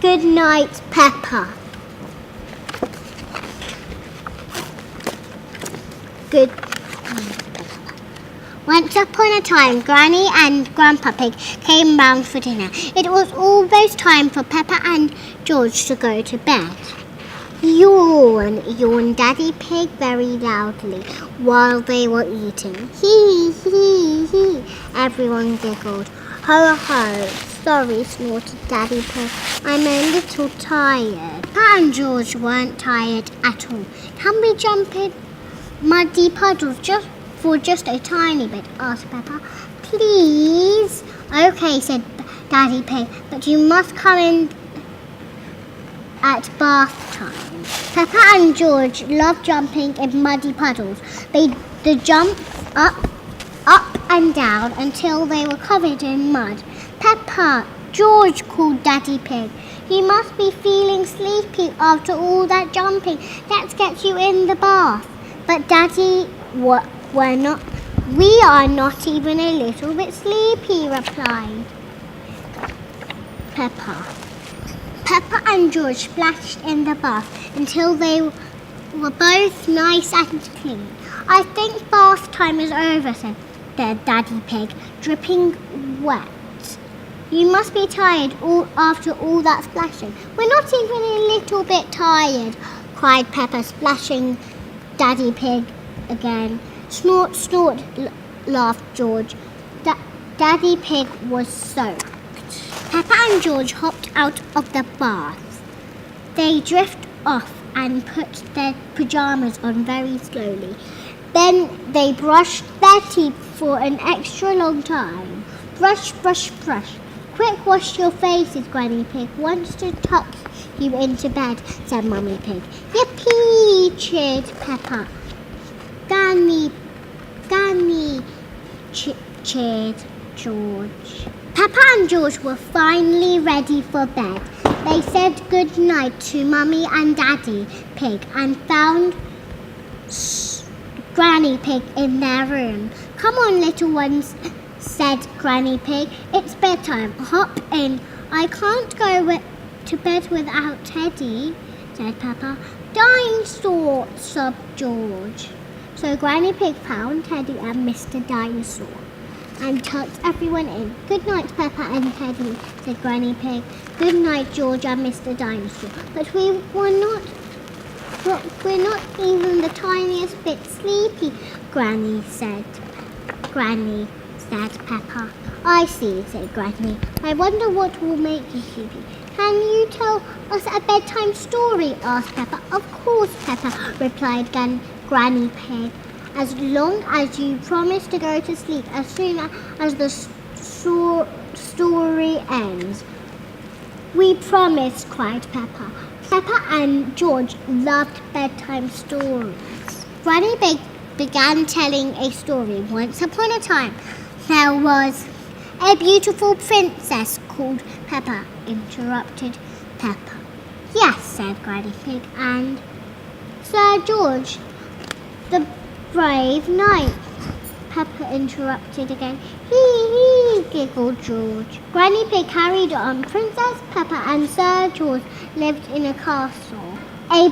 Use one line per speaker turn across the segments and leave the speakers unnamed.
Goodnight, Peppa. Good. Once upon a time, Granny and Grandpa Pig came round for dinner. It was almost time for Peppa and George to go to bed. Yawn, yawned Daddy Pig very loudly while they were eating. Hee, hee, hee. Everyone giggled. Ho, ho. Sorry, snorted Daddy Pig. I'm a little tired. Peppa and George weren't tired at all. Can we jump in muddy puddles for just a tiny bit? Asked Peppa. Please? Okay, said Daddy Pig, but you must come in at bath time. Peppa and George loved jumping in muddy puddles. They jumped up and down until they were covered in mud. Peppa, George, called Daddy Pig. You must be feeling sleepy after all that jumping. Let's get you in the bath. But Daddy, we are not even a little bit sleepy, replied Peppa. Peppa and George splashed in the bath until they were both nice and clean. I think bath time is over, said Daddy Pig, dripping wet. You must be tired after all that splashing. We're not even a little bit tired, cried Peppa, splashing Daddy Pig again. Snort, snort, laughed George. Daddy Pig was soaked. Peppa and George hopped out of the bath. They drifted off and put their pajamas on very slowly. Then they brushed their teeth for an extra long time. Brush, brush, brush. Quick, wash your faces, Granny Pig wants to tuck you into bed, said Mummy Pig. Yippee, cheered Peppa. Granny, cheered George. Peppa and George were finally ready for bed. They said good night to Mummy and Daddy Pig and found Granny Pig in their room. Come on, little ones, said Granny Pig. It's bedtime. Hop in. I can't go to bed without Teddy, said Peppa. Dinosaur, sobbed George. So Granny Pig found Teddy and Mr. Dinosaur and tucked everyone in. Good night, Peppa and Teddy, said Granny Pig. Good night, George and Mr. Dinosaur. But we're not even the tiniest bit sleepy, Granny said Peppa. I see, said Granny. I wonder what will make you sleepy. Can you tell us a bedtime story? Asked Peppa. Of course, Peppa, replied Granny Pig. As long as you promise to go to sleep as soon as the story ends. We promise, cried Peppa. Peppa and George loved bedtime stories. Granny Pig began telling a story. Once upon a time, there was a beautiful princess called Peppa, interrupted Peppa. Yes, said Granny Pig, and Sir George, the brave knight, Peppa interrupted again. Hee, giggled George. Granny Pig carried on. Princess Peppa and Sir George lived in a castle. A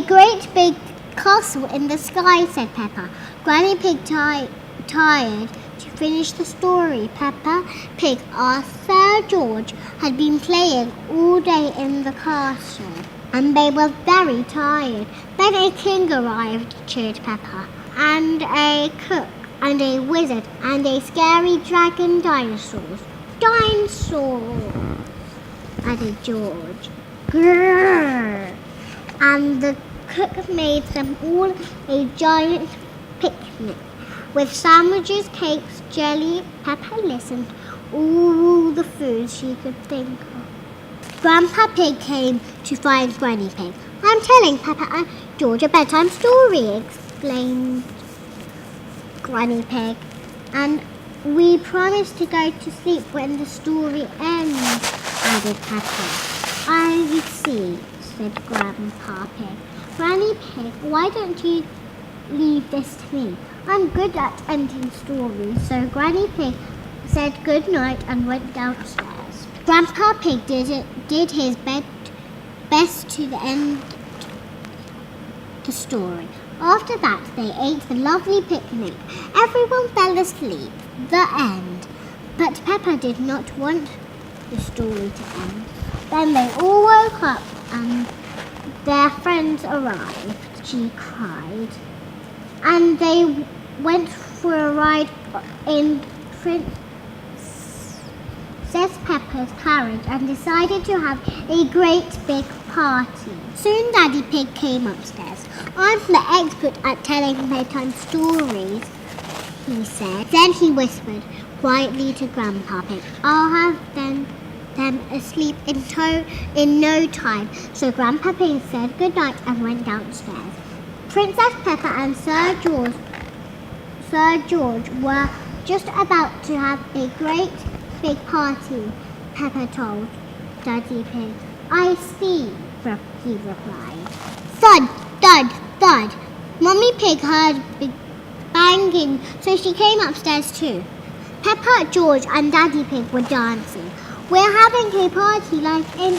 great big castle in the sky, said Peppa. Granny Pig tired to finish the story. Peppa Pig asked Sir George had been playing all day in the castle, and they were very tired. Then a king arrived, cheered Peppa, and a cook, and a wizard, and a scary dragon dinosaurs. Dinosaurs, added George. Grrr. And the cook made them all a giant picnic with sandwiches, cakes, jelly. Peppa listened all the foods she could think of. Grandpa Pig came to find Granny Pig. I'm telling Peppa and George a bedtime story, explained Granny Pig, and we promise to go to sleep when the story ends, added Peppa. I see, said Grandpa Pig. Granny Pig, why don't you leave this to me? I'm good at ending stories. So Granny Pig said good night and went downstairs. Grandpa Pig did his best to end the story. After that, they ate the lovely picnic. Everyone fell asleep. The end. But Peppa did not want the story to end. Then they all woke up and their friends arrived. She cried. And they went for a ride in Princess Peppa's carriage and decided to have a great big party. Soon Daddy Pig came upstairs. I'm the expert at telling bedtime stories, he said. Then he whispered quietly to Grandpa Pig, I'll have them asleep in no time. So Grandpa Pig said goodnight and went downstairs. Princess Peppa and Sir George were just about to have a great big party, Peppa told Daddy Pig. I see, he replied. Thud, thud, thud. Mummy Pig heard big banging, so she came upstairs too. Peppa, George and Daddy Pig were dancing. We're having a party like in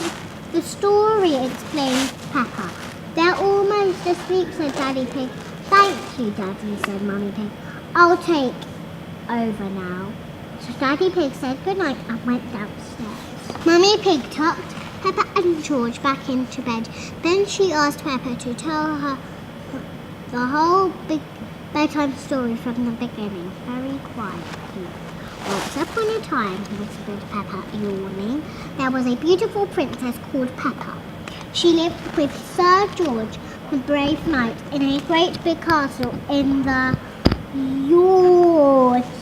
the story, explained Peppa. They're almost asleep, said Daddy Pig. Thank you, Daddy, said Mummy Pig. I'll take over now. So Daddy Pig said goodnight and went downstairs. Mummy Pig tucked Peppa and George back into bed. Then she asked Peppa to tell her the whole big bedtime story from the beginning, very quietly. Once upon a time, whispered Peppa, yawning, there was a beautiful princess called Peppa. She lived with Sir George, the brave knight, in a great big castle in the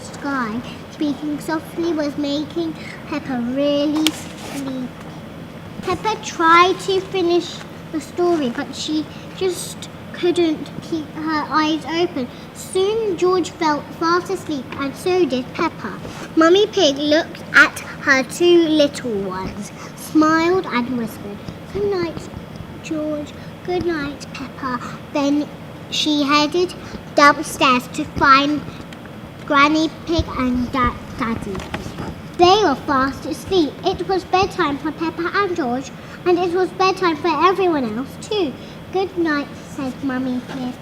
sky. Speaking softly was making Peppa really sleepy. Peppa tried to finish the story, but she just couldn't keep her eyes open. Soon George fell fast asleep, and so did Peppa. Mummy Pig looked at her two little ones, smiled and whispered, good night, George. Good night, Peppa. Then she headed downstairs to find Granny Pig and Daddy. They were fast asleep. It was bedtime for Peppa and George, and it was bedtime for everyone else too. Good night, said Mummy Pig.